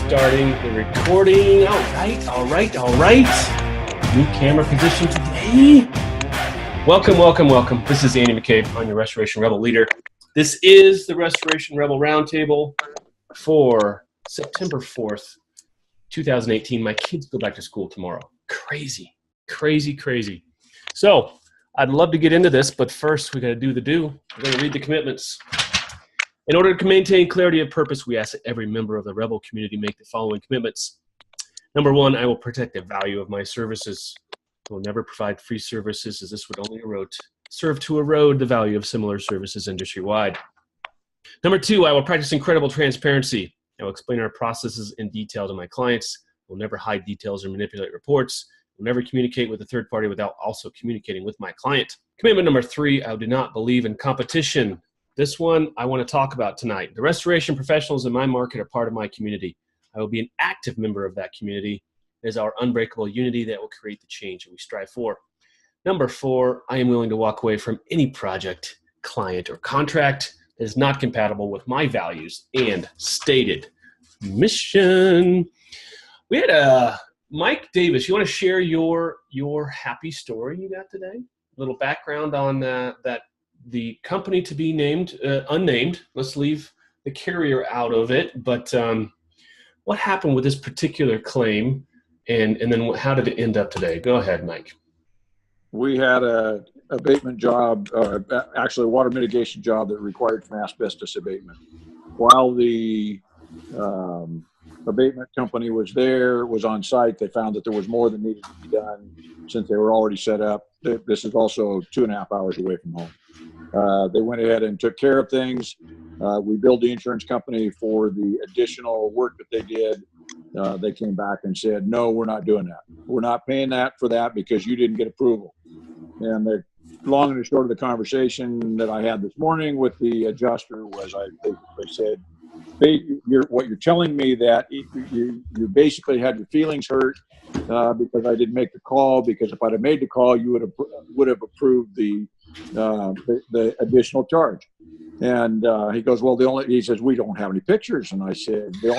starting the recording. All right. New camera position today. Welcome. This is Andy McCabe. I'm your Restoration Rebel leader. This is the Restoration Rebel Roundtable for September 4th, 2018. My kids go back to school tomorrow. Crazy. So I'd love to get into this, but first we got to do the do. We're going to read the commitments. In order to maintain clarity of purpose, we ask that every member of the Rebel community make the following commitments. Number one, I will protect the value of my services. I will never provide free services, as this would only serve to erode the value of similar services industry-wide. Number two, I will practice incredible transparency. I will explain our processes in detail to my clients. I will never hide details or manipulate reports. I will never communicate with a third party without also communicating with my client. Commitment number three, I do not believe in competition. This one I want to talk about tonight. The restoration professionals in my market are part of my community. I will be an active member of that community. It is our unbreakable unity that will create the change that we strive for. Number four, I am willing to walk away from any project, client, or contract that is not compatible with my values and stated mission. We had Mike Davis. You want to share your happy story you got today? A little background on that. The company to be named, unnamed. Let's leave the carrier out of it. But what happened with this particular claim, and then how did it end up today? Go ahead, Mike. We had a abatement job, actually a water mitigation job that required some asbestos abatement. While the abatement company was on site, they found that there was more that needed to be done since they were already set up. This is also 2.5 hours away from home. They went ahead and took care of things. We billed the insurance company for the additional work that they did. They came back and said, no, we're not doing that. We're not paying that for that because you didn't get approval. And the long and the short of the conversation that I had this morning with the adjuster was I basically said, what you're telling me that you basically had your feelings hurt because I didn't make the call, because if I'd have made the call, you would have approved the additional charge. And he goes, well, he says, we don't have any pictures. And I said, the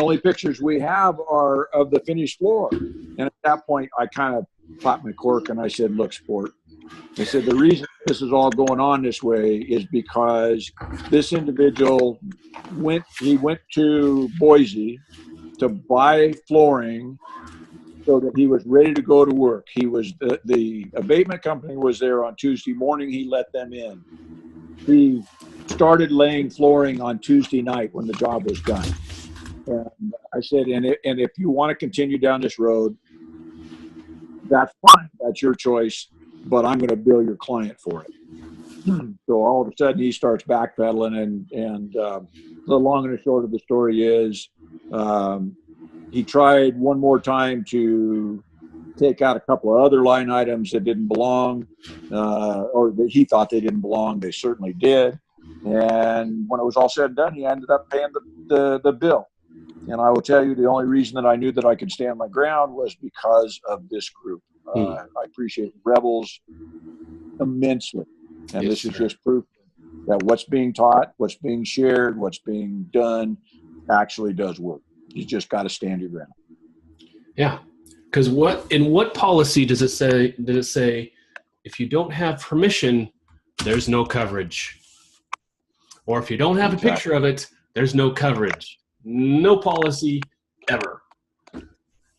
only pictures we have are of the finished floor. And at that point, I kind of popped my cork and I said, look, sport. I said, the reason this is all going on this way is because this individual went to Boise to buy flooring so that he was ready to go to work. He was the abatement company was there on Tuesday morning. He let them in. He started laying flooring on Tuesday night when the job was done. And I said, and if you want to continue down this road, that's fine. That's your choice. But I'm going to bill your client for it. So all of a sudden he starts backpedaling, and the long and the short of the story is he tried one more time to take out a couple of other line items that didn't belong, or that he thought they didn't belong. They certainly did. And when it was all said and done, he ended up paying the bill. And I will tell you, the only reason that I knew that I could stand my ground was because of this group. I appreciate Rebels immensely. And this is just proof that what's being taught, what's being shared, what's being done actually does work. You just got to stand your ground. Yeah. Because in what policy does it say? Did it say if you don't have permission, there's no coverage? Or if you don't have a picture of it, there's no coverage. No policy ever.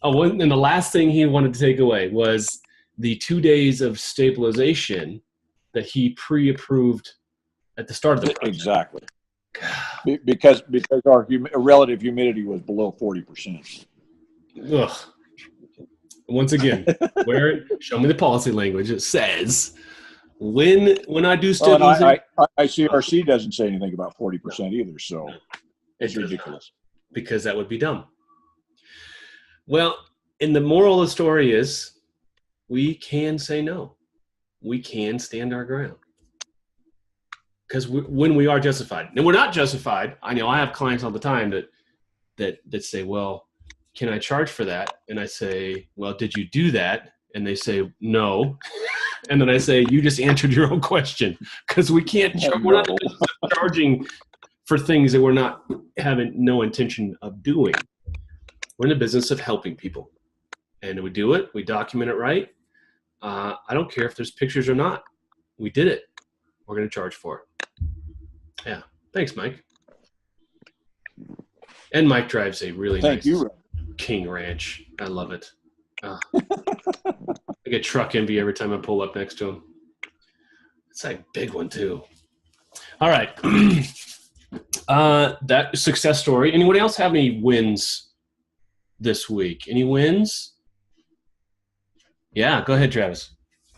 Oh, and the last thing he wanted to take away was the 2 days of stabilization that he pre-approved at the start of the project. Exactly. Because our relative humidity was below 40%. Ugh. Once again, show me the policy language. It says when I do stabilization. ICRC doesn't say anything about 40% either, so it's ridiculous. Because that would be dumb. Well, and the moral of the story is we can say no. We can stand our ground. Because when we are justified. And we're not justified. I know I have clients all the time that say, well, can I charge for that? And I say, well, did you do that? And they say, no. And then I say, you just answered your own question. Because we can't, we're not charging for things that we're not having no intention of doing. We're in the business of helping people. And we do it. We document it right. I don't care if there's pictures or not. We did it. We're going to charge for it. Yeah. Thanks, Mike. And Mike drives a really nice King Ranch. I love it. I get truck envy every time I pull up next to him. It's like a big one, too. All right. That success story. Anyone else have any wins this week? Any wins? Yeah, go ahead, Travis.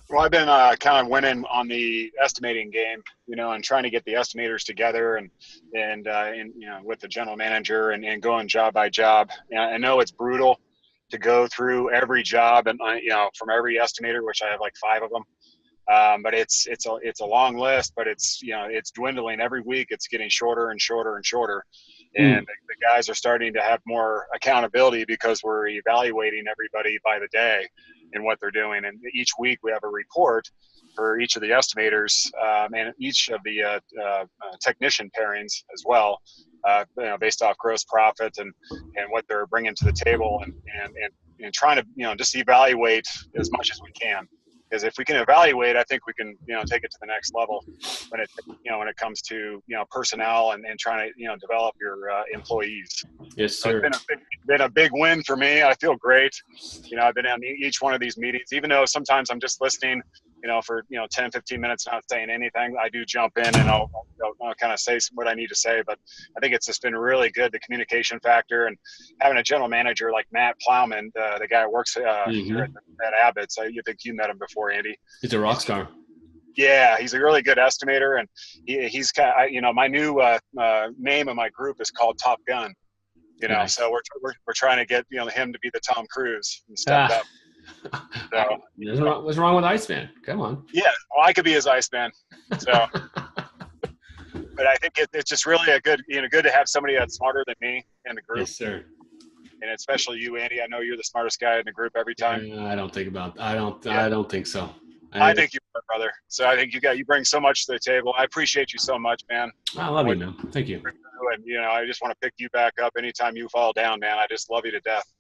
Well, I've been kind of winning on the estimating game, and trying to get the estimators together and with the general manager and going job by job. And I know it's brutal to go through every job and from every estimator, which I have like 5 of them. But it's a long list, but it's dwindling every week. It's getting shorter and shorter and shorter. And the guys are starting to have more accountability because we're evaluating everybody by the day and what they're doing. And each week we have a report for each of the estimators and each of the technician pairings as well, based off gross profit and what they're bringing to the table and trying to, just evaluate as much as we can. Because if we can evaluate, I think we can, take it to the next level when it comes to, personnel and trying to, develop your employees. Yes, sir. So it's been a big win for me. I feel great. I've been on each one of these meetings, even though sometimes I'm just listening, for 10, 15 minutes, not saying anything. I do jump in and I'll kind of say what I need to say. But I think it's just been really good, the communication factor, and having a general manager like Matt Plowman, the guy who works here at Abbott's. You think you met him before, Andy? He's a rock star. Yeah, he's a really good estimator, and he's my new name of my group is called Top Gun. Nice. So we're trying to get him to be the Tom Cruise and step up. So, what's wrong with Iceman? Come on. Yeah, well, I could be his Iceman. So, but I think it's just really good to have somebody that's smarter than me in the group. Yes, sir. And especially you, Andy. I know you're the smartest guy in the group every time. I don't think so. I think you are, brother. So I think you bring so much to the table. I appreciate you so much, man. I love you, man. Thank you. And I just want to pick you back up anytime you fall down, man. I just love you to death.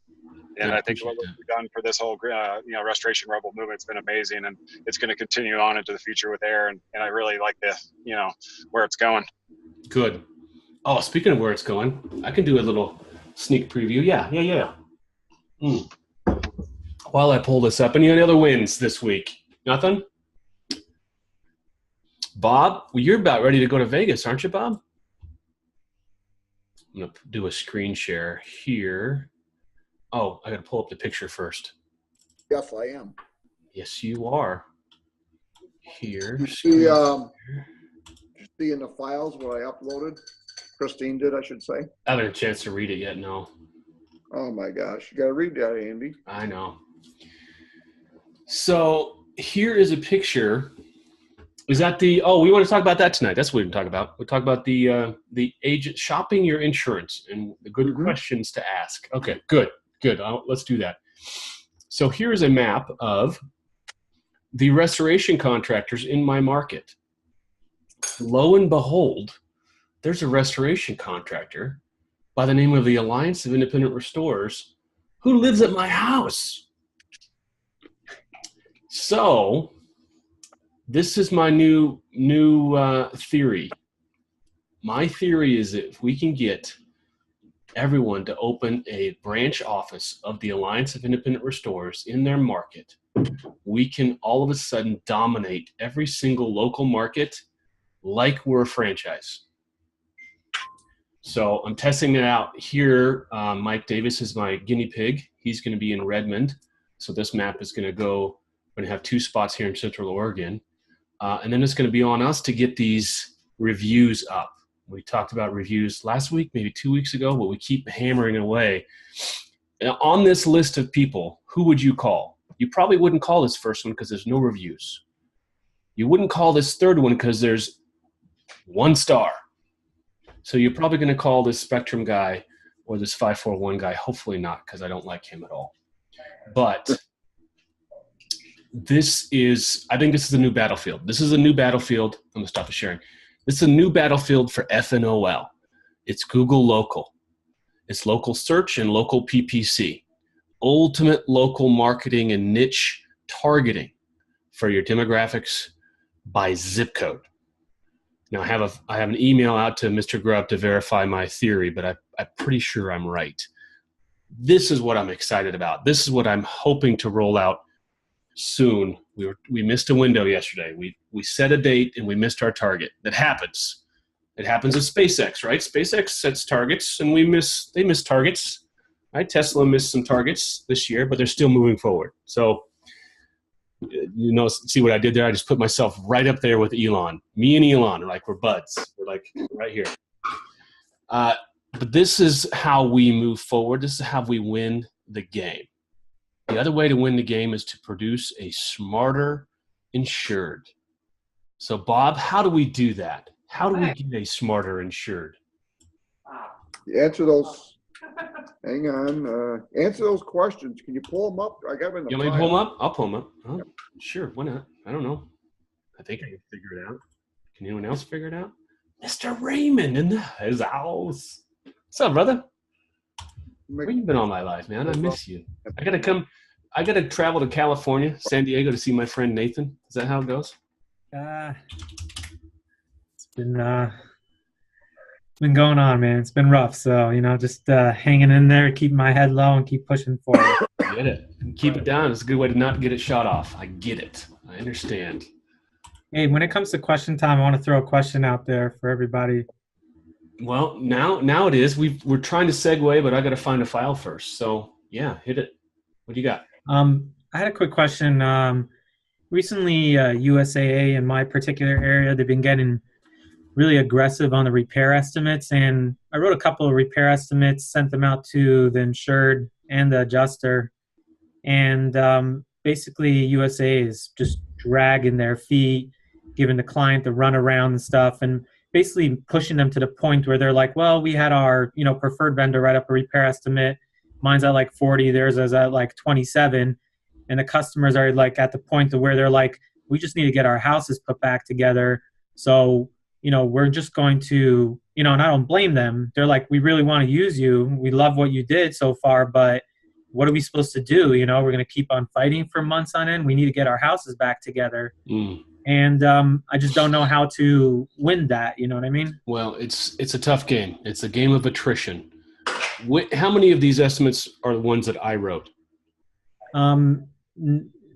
And I think what we've done for this whole, Restoration Rebel movement has been amazing, and it's going to continue on into the future with Air. And I really like where it's going. Good. Oh, speaking of where it's going, I can do a little sneak preview. Yeah. While I pull this up, any other wins this week? Nothing? Bob, well, you're about ready to go to Vegas, aren't you, Bob? I'm going to do a screen share here. Oh, I got to pull up the picture first. Yes, I am. Yes, you are. Here. You see in the files what I uploaded? Christine did, I should say. I haven't had a chance to read it yet, no. Oh, my gosh. You got to read that, Andy. I know. So here is a picture. Is that we want to talk about that tonight. That's what we're going to talk about. We'll talk about the agent shopping your insurance and the good questions to ask. Okay, good. Let's do that. So here's a map of the restoration contractors in my market. Lo and behold, there's a restoration contractor by the name of the Alliance of Independent Restorers who lives at my house. So this is my new theory. My theory is that if we can get everyone to open a branch office of the Alliance of Independent Restorers in their market, we can all of a sudden dominate every single local market like we're a franchise. So I'm testing it out here. Mike Davis is my guinea pig. He's going to be in Redmond. So this map is going to go, we're going to have 2 spots here in Central Oregon. And then it's going to be on us to get these reviews up. We talked about reviews last week, maybe 2 weeks ago, but we keep hammering away. Now, on this list of people, who would you call? You probably wouldn't call this first one because there's no reviews. You wouldn't call this third one because there's 1 star. So you're probably going to call this Spectrum guy or this 541 guy. Hopefully not, because I don't like him at all. But I think this is a new battlefield. This is a new battlefield. I'm going to stop the sharing. This is a new battlefield for FNOL. It's Google Local. It's local search and local PPC. Ultimate local marketing and niche targeting for your demographics by zip code. Now, I have an email out to Mr. Grubb to verify my theory, but I'm pretty sure I'm right. This is what I'm excited about. This is what I'm hoping to roll out soon. We missed a window yesterday. We set a date and we missed our target. That happens. It happens at SpaceX, right? SpaceX sets targets and they miss targets. Right? Tesla missed some targets this year, but they're still moving forward. So, see what I did there? I just put myself right up there with Elon. Me and Elon are like, we're buds. We're like right here. But this is how we move forward. This is how we win the game. The other way to win the game is to produce a smarter insured. So, Bob, how do we do that? How do we get a smarter insured? Answer those. Hang on. Answer those questions. Can you pull them up? I got them in the You want me to file. pull them up? I'll pull them up. Oh, sure, why not? I don't know. I think I can figure it out. Can anyone else figure it out? Mr. Raymond in his house. What's up, brother? Where you been all my life, man? I miss you. I gotta travel to California, San Diego to see my friend Nathan. Is that how it goes? It's been going on, man. It's been rough. So, just hanging in there, keeping my head low and keep pushing forward. Get it. Keep it down. It's a good way to not get it shot off. I get it. I understand. Hey, when it comes to question time, I want to throw a question out there for everybody. Well, now it is. We're trying to segue, but I got to find a file first. So, yeah, hit it. What do you got? I had a quick question. Recently, USAA in my particular area, they've been getting really aggressive on the repair estimates, and I wrote a couple of repair estimates, sent them out to the insured and the adjuster, and basically USA is just dragging their feet, giving the client the runaround and stuff, and basically pushing them to the point where they're like, well, we had our preferred vendor write up a repair estimate. Mine's at like 40, theirs is at like 27, and the customers are like at the point to where they're like, we just need to get our houses put back together. So we're just going to, and I don't blame them. They're like, we really want to use you. We love what you did so far, but what are we supposed to do? We're going to keep on fighting for months on end. We need to get our houses back together. And I just don't know how to win that. You know what I mean? Well, it's a tough game. It's a game of attrition. How many of these estimates are the ones that I wrote? None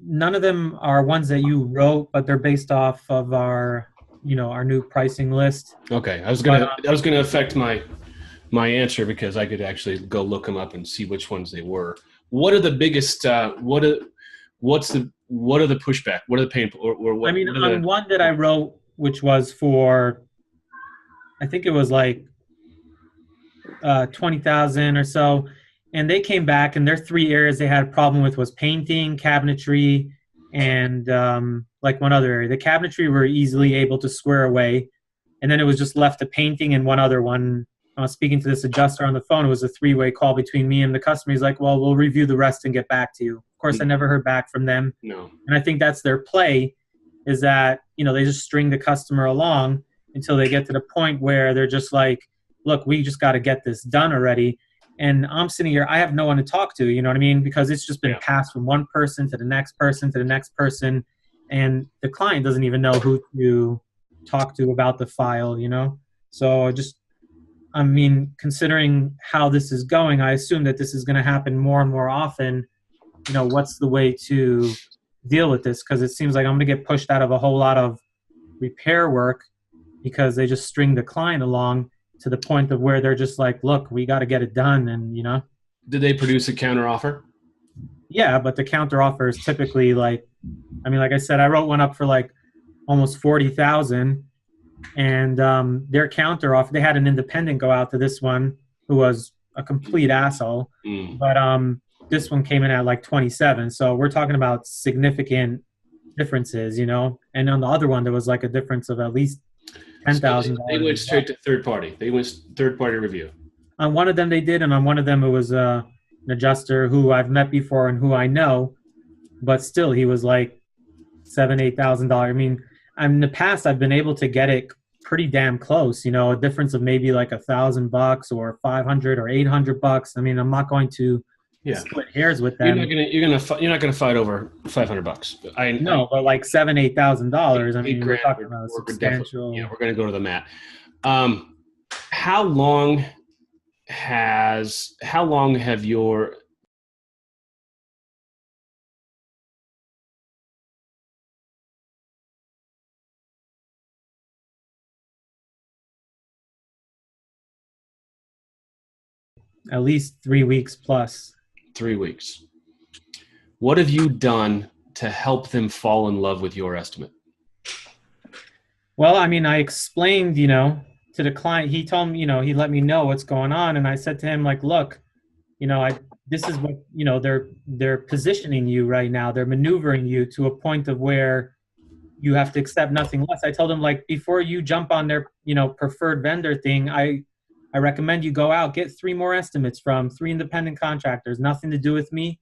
of them are ones that you wrote, but they're based off of our new pricing list. Okay, I was gonna affect my answer because I could actually go look them up and see which ones they were. What are the biggest? What are the pushback? What are the pain? Or what? On one that I wrote, which was for, I think it was like 20,000 or so, and they came back, and their three areas they had a problem with was painting, cabinetry, and like one other area. The cabinetry were easily able to square away, and then it was just left to painting and one other one. I was speaking to this adjuster on the phone. It was a three-way call between me and the customer. He's like, well, we'll review the rest and get back to you. Of course, I never heard back from them. No. And I think that's their play, is that, they just string the customer along until they get to the point where they're just like, look, we just got to get this done already. And I'm sitting here, I have no one to talk to, you know what I mean? Because it's just been passed from one person to the next person to the next person. And the client doesn't even know who to talk to about the file, So considering how this is going, I assume that this is going to happen more and more often. What's the way to deal with this? Because it seems like I'm going to get pushed out of a whole lot of repair work because they just string the client along to the point of where they're just like, look, we got to get it done. And, Did they produce a counter offer? Yeah, but the counter offer is typically like I said, I wrote one up for like almost 40,000, and their counter offer, they had an independent go out to this one who was a complete asshole, but this one came in at like 27. So we're talking about significant differences, and on the other one there was like a difference of at least $10,000. They went straight to third party. They went third party review. On one of them they did, and on one of them it was an adjuster who I've met before and who I know, but still he was like $7,000-8,000. In the past I've been able to get it pretty damn close. You know, a difference of maybe like $1,000 or 500 or $800. I mean, I'm not going to split hairs with them. You're not gonna fight over $500. No, but like $7,000-8,000. I mean, we're talking about a substantial. Yeah, we're gonna go to the mat. How long have your At least 3 weeks plus. 3 weeks? What have you done to help them fall in love with your estimate? Well, I mean, I explained, you know, to the client. He told me, you know, he let me know what's going on, and I said to him, like, look, you know, this is what, you know, they're positioning you right now. They're maneuvering you to a point of where you have to accept nothing less. I told him, like, before you jump on their, you know, preferred vendor thing, I recommend you go out, get 3 more estimates from 3 independent contractors, nothing to do with me,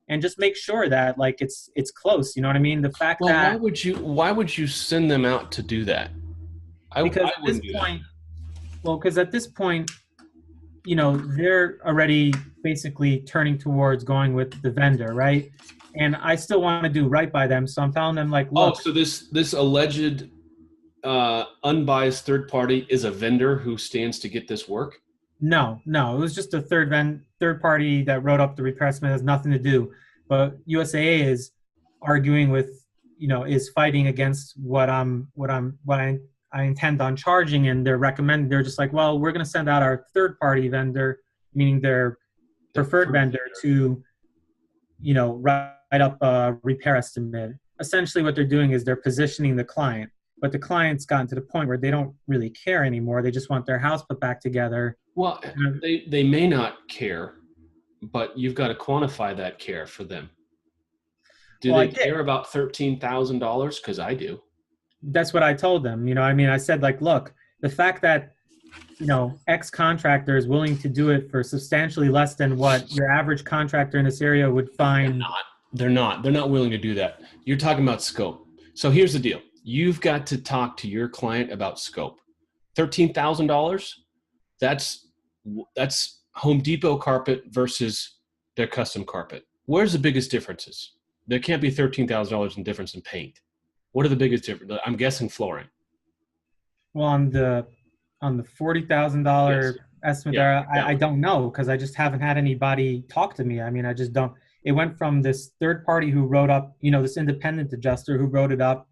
and just make sure that, like, it's close. You know what I mean? The fact that why would you send them out to do that? Because at this point, you know, they're already basically turning towards going with the vendor, right? And I still want to do right by them, so I'm telling them, like, look. Oh, so this alleged unbiased third party is a vendor who stands to get this work? No, it was just a third party that wrote up the repair estimate. It has nothing to do. But USAA is arguing with, you know, is fighting against what I intend on charging, and they're just like, well, we're going to send out our third party vendor, meaning their preferred vendor, to, you know, write up a repair estimate. Essentially what they're doing is they're positioning the client. But the client's gotten to the point where they don't really care anymore. They just want their house put back together. Well, they may not care, but you've got to quantify that care for them. Do they care about $13,000? Because I do. That's what I told them. You know, I mean, I said, like, look, the fact that, you know, X contractor is willing to do it for substantially less than what your average contractor in this area would find. They're not willing to do that. You're talking about scope. So here's the deal. You've got to talk to your client about scope. $13,000, that's Home Depot carpet versus their custom carpet. Where's the biggest differences? There can't be $13,000 in difference in paint. What are the biggest differences? I'm guessing flooring. Well, on the $40,000 estimate there, I don't know, because I just haven't had anybody talk to me. I mean, I just don't. It went from this third party who wrote up, you know, this independent adjuster who wrote it up.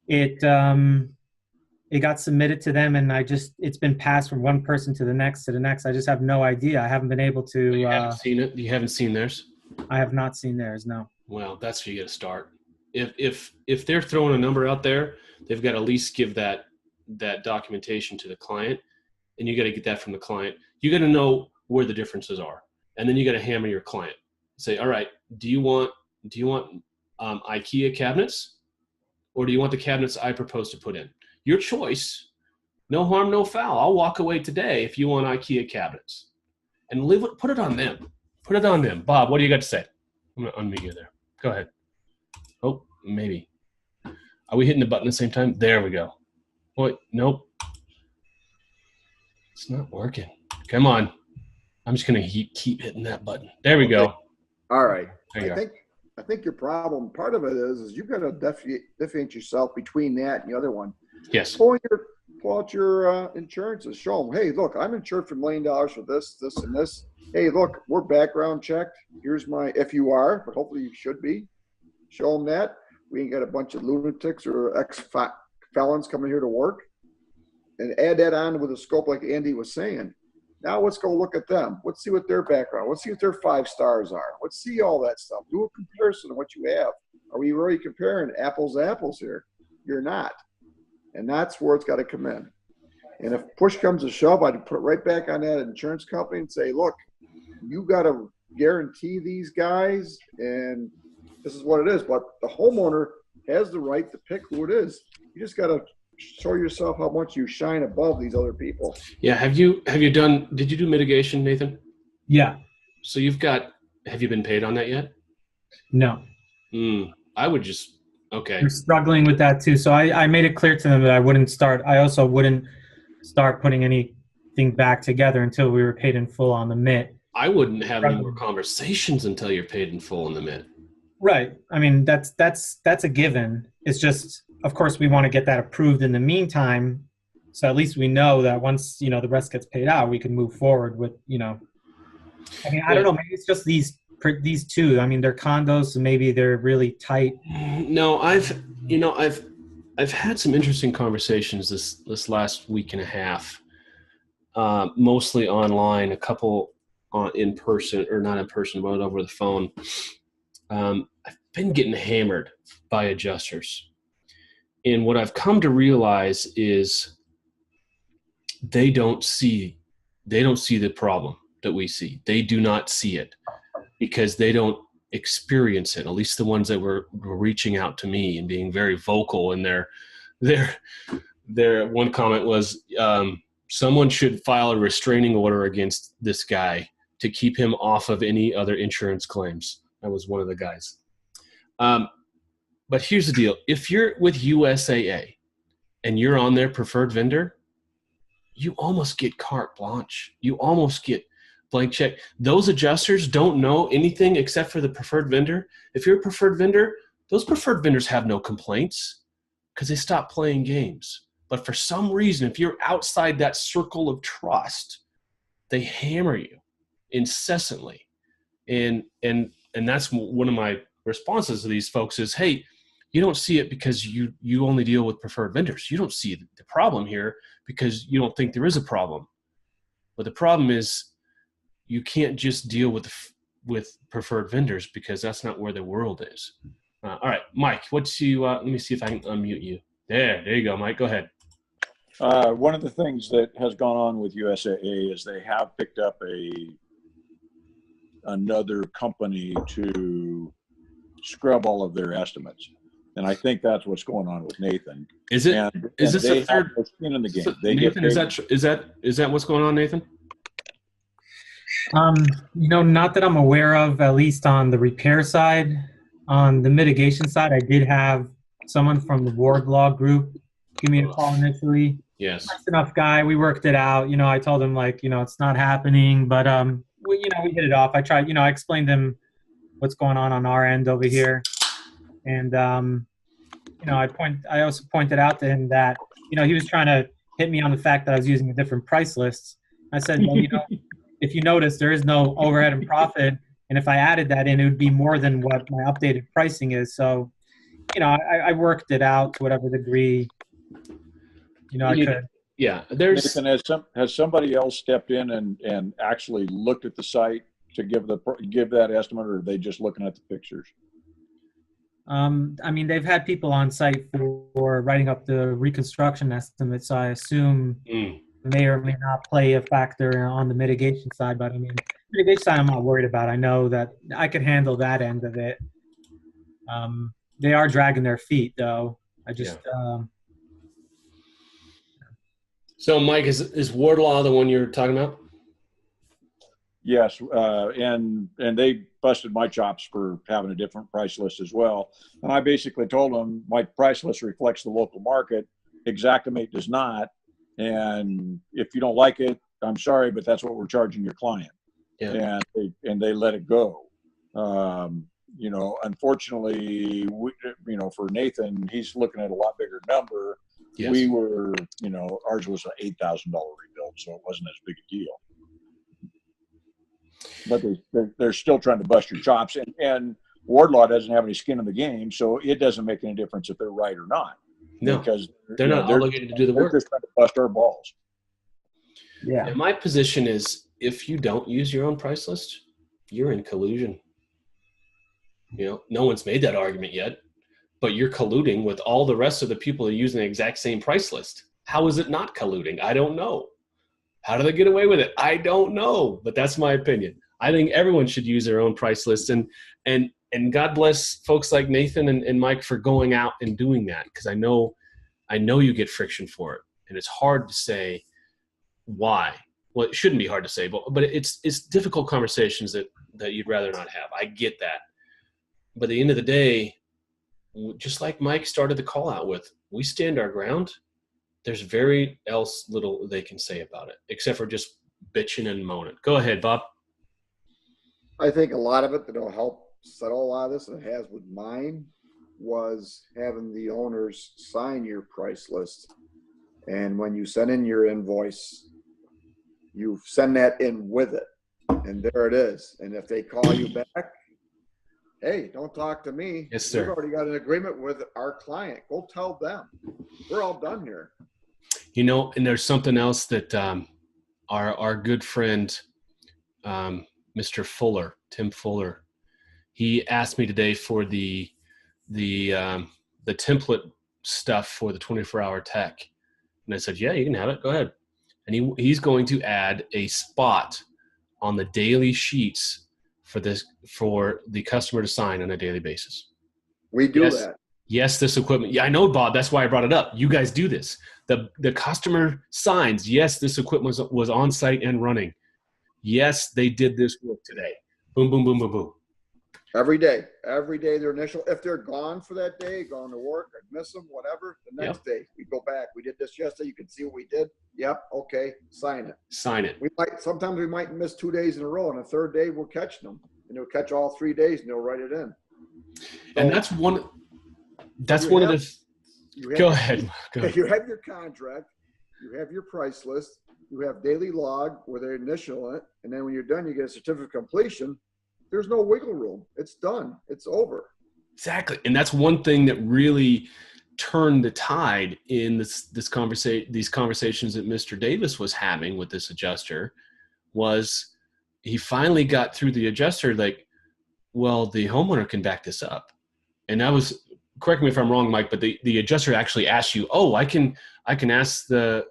It got submitted to them, and it's been passed from one person to the next. I just have no idea. I haven't been able to. You haven't seen it? You haven't seen theirs? I have not seen theirs, no. Well, that's where you got to start. If they're throwing a number out there, they've got to at least give that documentation to the client, and you got to get that from the client. You got to know where the differences are, and then you got to hammer your client. Say, all right, do you want IKEA cabinets? Or do you want the cabinets I propose to put in? Your choice. No harm, no foul. I'll walk away today if you want IKEA cabinets. And put it on them. Put it on them. Bob, what do you got to say? I'm going to unmute you there. Go ahead. Oh, maybe. Are we hitting the button at the same time? There we go. Wait, nope. It's not working. Come on. I'm just going to keep hitting that button. There we go. All right. There you go. I think your problem, part of it is you've got to differentiate yourself between that and the other one. Yes. Pull out your insurances. Show them, hey, look, I'm insured for $1 million for this, and this. Hey, look, we're background checked. Here's my, if you are, but hopefully you should be. Show them that. We ain't got a bunch of lunatics or ex-felons coming here to work. And add that on with a scope like Andy was saying. Now let's go look at them. Let's see what their background. Let's see what their 5 stars are. Let's see all that stuff. Do a comparison of what you have. Are we really comparing apples to apples here? You're not. And that's where it's got to come in. And if push comes to shove, I'd put it right back on that insurance company and say, look, you got to guarantee these guys, and this is what it is. But the homeowner has the right to pick who it is. You just got to show yourself how much you shine above these other people. Yeah. Did you do mitigation, Nathan? Yeah. So have you been paid on that yet? No. I would just Okay. They're struggling with that too. So I made it clear to them that I also wouldn't start putting anything back together until we were paid in full on the MIT. I wouldn't have any more conversations until you're paid in full in the MIT. Right. I mean, that's a given. It's just, of course, we want to get that approved in the meantime. So at least we know that once, the rest gets paid out, we can move forward with, I mean, I don't know, maybe it's just these two. I mean, they're condos, so maybe they're really tight. No, I've had some interesting conversations this last week and a half, mostly online, a couple in person, or not in person, but over the phone. I've been getting hammered by adjusters. And what I've come to realize is they don't see the problem that we see. They do not see it because they don't experience it. At least the ones that were reaching out to me and being very vocal in their one comment was, someone should file a restraining order against this guy to keep him off of any other insurance claims. That was one of the guys. But here's the deal. If you're with USAA and you're on their preferred vendor, you almost get carte blanche. You almost get blank check. Those adjusters don't know anything except for the preferred vendor. If you're a preferred vendor, those preferred vendors have no complaints because they stop playing games. But for some reason, if you're outside that circle of trust, they hammer you incessantly. And that's one of my responses to these folks is, hey, you don't see it because you only deal with preferred vendors. You don't see the problem here because you don't think there is a problem. But the problem is you can't just deal with preferred vendors because that's not where the world is. All right, Mike, let me see if I can unmute you. There you go, Mike. Go ahead. One of the things that has gone on with USAA is they have picked up another company to scrub all of their estimates. And I think that's what's going on with Nathan. Is it? Is this a third skin in the game? Nathan, is that what's going on, Nathan? Not that I'm aware of, at least on the repair side. On the mitigation side, I did have someone from the Ward Law group give me a call initially. Yes. Nice enough guy. We worked it out. I told him it's not happening, but we hit it off. I tried, I explained to him what's going on our end over here. And, I also pointed out to him that, he was trying to hit me on the fact that I was using a different price list. I said, well, if you notice, there is no overhead and profit. And if I added that in, it would be more than what my updated pricing is. So, I worked it out to whatever degree, I could. Yeah. Nathan, has somebody else stepped in and actually looked at the site to give that estimate, or are they just looking at the pictures? I mean, they've had people on site for writing up the reconstruction estimates, so I assume may or may not play a factor on the mitigation side. But I mean, mitigation side, I'm not worried about. I know that I could handle that end of it. They are dragging their feet, though. I just. So, Mike, is Ward Law the one you're talking about? Yes, and they busted my chops for having a different price list as well. And I basically told them my price list reflects the local market. Xactimate does not. And if you don't like it, I'm sorry, but that's what we're charging your client. Yeah. And they let it go. Unfortunately, for Nathan, he's looking at a lot bigger number. Yes. We were, ours was an $8,000 rebuild, so it wasn't as big a deal. But they're still trying to bust your chops, and Wardlaw doesn't have any skin in the game, so it doesn't make any difference if they're right or not. No, because they're not obligated to do the work. They're just trying to bust our balls. Yeah. And my position is, if you don't use your own price list, you're in collusion. No one's made that argument yet, but you're colluding with all the rest of the people who are using the exact same price list. How is it not colluding? I don't know. How do they get away with it? I don't know, but that's my opinion. I think everyone should use their own price list, and God bless folks like Nathan and Mike for going out and doing that, because I know you get friction for it, and it's hard to say why. Well, it shouldn't be hard to say, but it's difficult conversations that you'd rather not have. I get that, but at the end of the day, just like Mike started the call out with, we stand our ground. There's very else little they can say about it, except for just bitching and moaning. Go ahead, Bob. I think a lot of it that'll help settle a lot of this, and it has with mine, was having the owners sign your price list. And when you send in your invoice, you send that in with it. And there it is. And if they call you back, hey, don't talk to me. Yes, sir. We've already got an agreement with our client. Go tell them. We're all done here. You know, and there's something else that our good friend, Mr. Fuller, Tim Fuller, he asked me today for the template stuff for the 24-hour tech. And I said, yeah, you can have it. Go ahead. And he's going to add a spot on the daily sheets for the customer to sign on a daily basis. We do that. Yes, this equipment. Yeah, I know, Bob. That's why I brought it up. You guys do this. The customer signs, yes, this equipment was on site and running. Yes, they did this work today. Boom, boom, boom, boom, boom. Every day, their initial, if they're gone for that day, gone to work, or miss them, whatever, the next day we go back. We did this yesterday. You can see what we did. Yep. Okay. Sign it. Sign it. Sometimes we might miss 2 days in a row, and the third day we're catching them, and they'll catch all 3 days and they'll write it in. And that's one of the, go ahead. You have your contract, you have your price list, you have daily log where they initial it, and then when you're done, you get a certificate of completion. There's no wiggle room. It's done. It's over. Exactly. And that's one thing that really turned the tide in these conversations that Mr. Davis was having with this adjuster, was he finally got through the adjuster like, well, the homeowner can back this up. And that was, correct me if I'm wrong, Mike, but the adjuster actually asked you, oh, I can ask the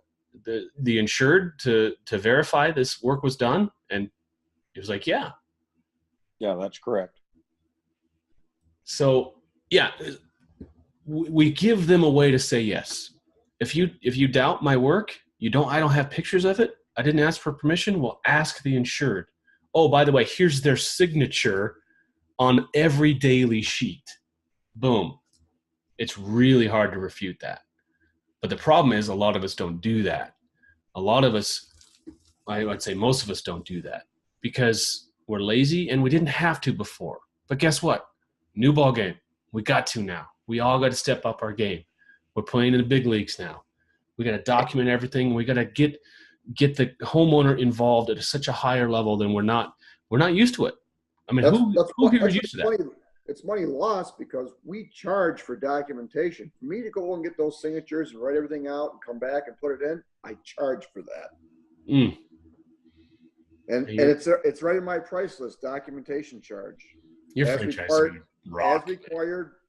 insured to verify this work was done? And he was like, yeah. Yeah, that's correct. So yeah, we give them a way to say yes. If you doubt my work, I don't have pictures of it, I didn't ask for permission, well, ask the insured. Oh, by the way, here's their signature on every daily sheet. Boom. It's really hard to refute that. But the problem is a lot of us don't do that. A lot of us, I would say most of us don't do that because we're lazy and we didn't have to before. But guess what? New ball game. We got to now. We all got to step up our game. We're playing in the big leagues now. We got to document everything. We got to get the homeowner involved at such a higher level than we're not used to it. I mean, who here is used to that? It's money lost because we charge for documentation. For me to go and get those signatures and write everything out and come back and put it in, I charge for that. Mm. And it's right in my price list, documentation charge. Your franchise rock.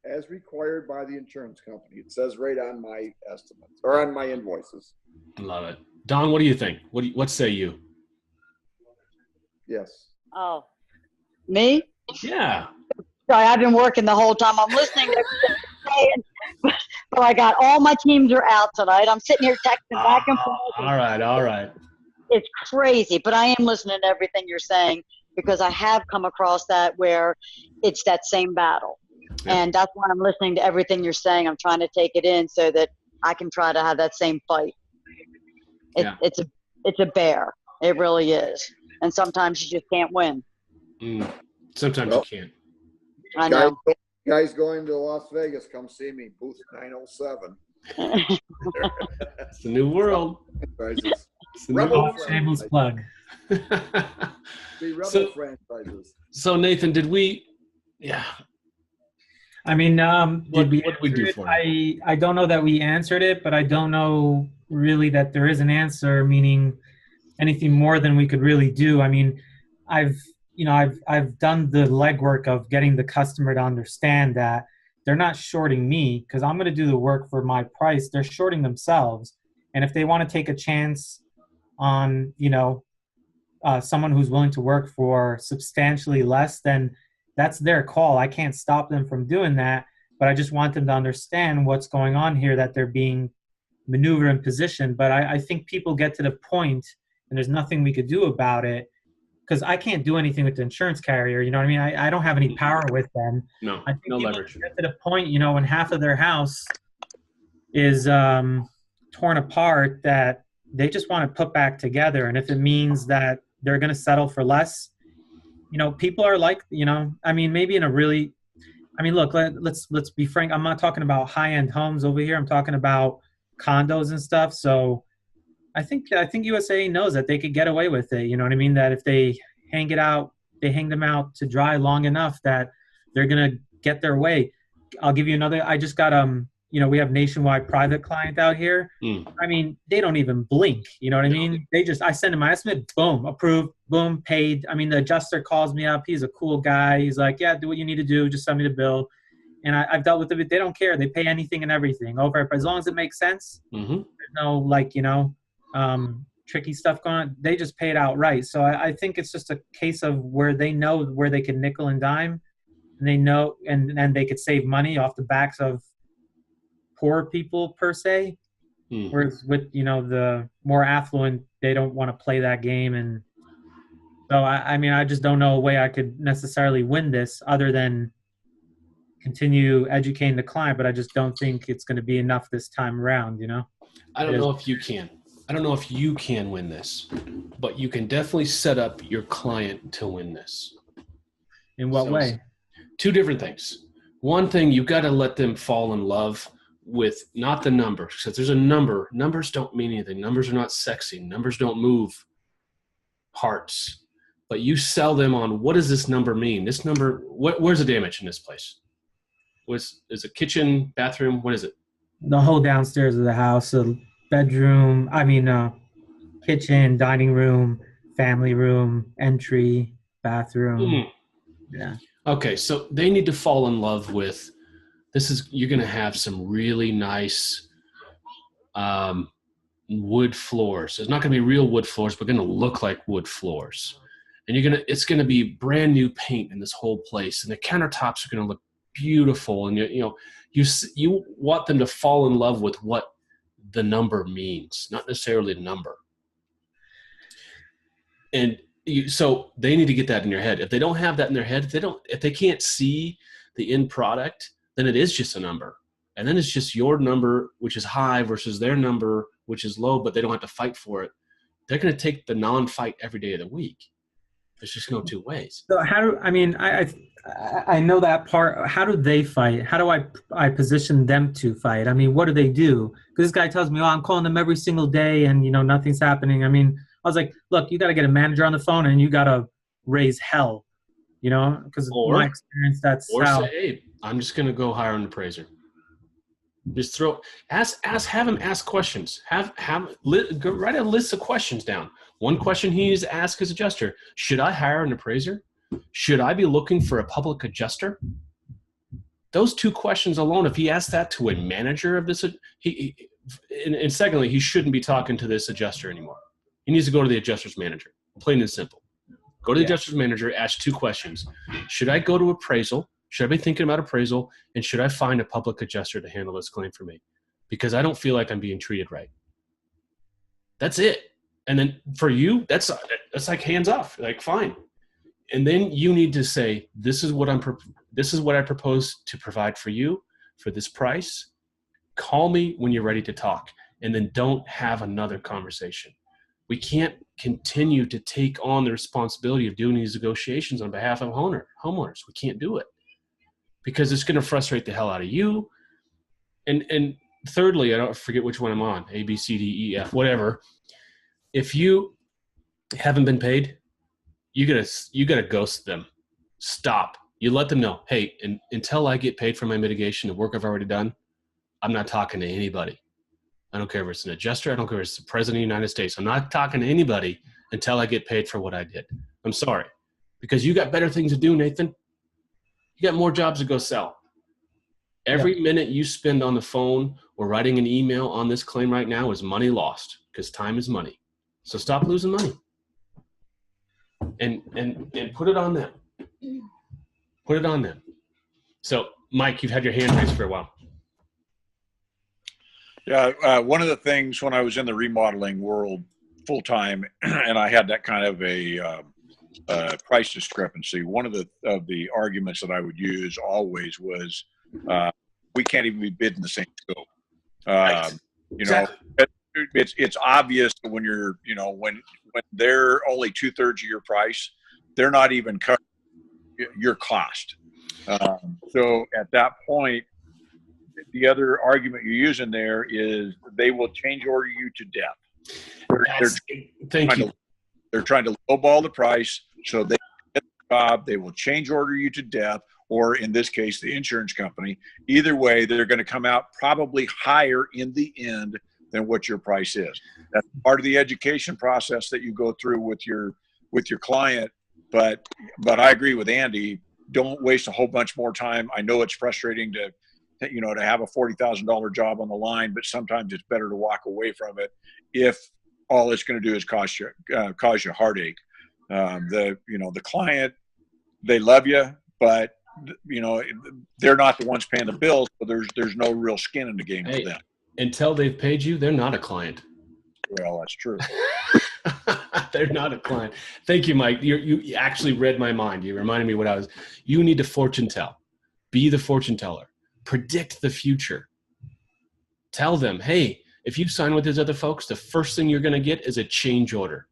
As required by the insurance company. It says right on my estimates or on my invoices. Love it. Don, what do you think? What say you? Yes. Oh, me? Yeah. Sorry, I've been working the whole time. I'm listening to everything you're saying, but I got all my teams are out tonight. I'm sitting here texting back and forth. All right. It's crazy, but I am listening to everything you're saying because I have come across that where it's that same battle. Yeah. And that's why I'm listening to everything you're saying. I'm trying to take it in so that I can try to have that same fight. It's a bear. It really is. And sometimes you just can't win. Sometimes you can't. I know. Guys going to Las Vegas, come see me. Booth 907. It's the new world. Franchises. It's the new shameless plug. Franchises. So Nathan, did we? Yeah. I mean, what did we do for it? I don't know that we answered it, but I don't know really that there is an answer, meaning anything more than we could really do. I mean, I've done the legwork of getting the customer to understand that they're not shorting me because I'm going to do the work for my price. They're shorting themselves. And if they want to take a chance on, someone who's willing to work for substantially less, then that's their call. I can't stop them from doing that, but I just want them to understand what's going on here, that they're being maneuvered in position. But I think people get to the point, and there's nothing we could do about it, because I can't do anything with the insurance carrier. You know what I mean? I don't have any power with them. No, I think no people leverage. get to the point, you know, when half of their house is torn apart, that they just want to put back together. And if it means that they're going to settle for less, you know, people are like, you know, I mean, maybe in a really, I mean, look, let's be frank. I'm not talking about high-end homes over here. I'm talking about condos and stuff. So I think USA knows that they could get away with it. You know what I mean? That if they hang them out to dry long enough, that they're gonna get their way. I'll give you another. I just got you know, we have nationwide private client out here. I mean, they don't even blink. You know what I mean? I send them my estimate, boom, approved, boom, paid. I mean, the adjuster calls me up. He's a cool guy. He's like, yeah, do what you need to do. Just send me the bill. And I've dealt with them. They don't care. They pay anything and everything over, as long as it makes sense. Mm-hmm. There's no, like, you know, tricky stuff going on. They just pay it outright. So I think it's just a case of where they know where they can nickel and dime, and they know, and they could save money off the backs of poor people per se. Whereas with, you know, the more affluent, they don't want to play that game. And so I mean, I just don't know a way I could necessarily win this other than continue educating the client, but I just don't think it's going to be enough this time around, you know? I don't know if you can. I don't know if you can win this, but you can definitely set up your client to win this. In what way? Two different things. One thing, you've got to let them fall in love with not the number, because there's a number. Numbers don't mean anything. Numbers are not sexy. Numbers don't move hearts. But you sell them on, what does this number mean? This number, where's the damage in this place? Is it kitchen, bathroom? What is it? The whole downstairs of the house, a bedroom, kitchen, dining room, family room, entry, bathroom. Yeah. Okay, so they need to fall in love with, you're going to have some really nice wood floors. It's not going to be real wood floors, but going to look like wood floors. And it's going to be brand new paint in this whole place. And the countertops are going to look beautiful. And you want them to fall in love with what the number means, not necessarily the number. And so they need to get that in their head. If they don't have that in their head, if they can't see the end product, then it is just a number. And then it's just your number, which is high, versus their number, which is low, but they don't have to fight for it. They're going to take the non-fight every day of the week. There's just no two ways. So I know that part. How do they fight? How do I position them to fight? I mean, what do they do? Because this guy tells me, I'm calling them every single day and, you know, nothing's happening. I mean, I was like, look, you got to get a manager on the phone and you got to raise hell, you know, because my experience, say, hey, I'm just going to go hire an appraiser. Just have him ask questions. Write a list of questions down. One question he needs to ask his adjuster: should I hire an appraiser? Should I be looking for a public adjuster? Those two questions alone, if he asks that to a manager of this, and secondly, he shouldn't be talking to this adjuster anymore. He needs to go to the adjuster's manager, plain and simple. Go to the adjuster's manager, ask two questions. Should I go to appraisal? Should I be thinking about appraisal? And should I find a public adjuster to handle this claim for me? Because I don't feel like I'm being treated right. That's it. And then for you, that's like hands off, like fine. And then you need to say, this is what I propose to provide for you for this price. Call me when you're ready to talk, and then don't have another conversation. We can't continue to take on the responsibility of doing these negotiations on behalf of homeowners. We can't do it because it's going to frustrate the hell out of you. And thirdly, I don't forget which one I'm on, A, B, C, D, E, F, whatever. If you haven't been paid, you gotta ghost them. Stop. You let them know, hey, until I get paid for my mitigation, the work I've already done, I'm not talking to anybody. I don't care if it's an adjuster. I don't care if it's the president of the United States. I'm not talking to anybody until I get paid for what I did. I'm sorry. Because you got better things to do, Nathan. You got more jobs to go sell. Every minute you spend on the phone or writing an email on this claim right now is money lost, because time is money. So stop losing money. And put it on them. Put it on them. So, Mike, you've had your hand raised for a while. Yeah, one of the things when I was in the remodeling world full time, and I had that kind of a price discrepancy, one of the arguments that I would use always was we can't even be bid in the same scope. Right. Exactly. It's obvious when you're, when they're only 2/3 of your price, they're not even covering your cost. So at that point, the other argument you're using there is they will change order you to death. Thank you. They're trying to lowball the price so they get the job. They will change order you to death, or in this case, the insurance company. Either way, they're going to come out probably higher in the end than what your price is. That's part of the education process that you go through with your client. But I agree with Andy. Don't waste a whole bunch more time. I know it's frustrating to have a $40,000 job on the line, but sometimes it's better to walk away from it if all it's going to do is cause you heartache. The client, they love you, but they're not the ones paying the bills, so there's no real skin in the game for them. Until they've paid you, they're not a client. Well, that's true. They're not a client. Thank you, Mike. You actually read my mind. You reminded me you need to fortune tell. Be the fortune teller. Predict the future. Tell them, hey, if you sign with these other folks, the first thing you're going to get is a change order.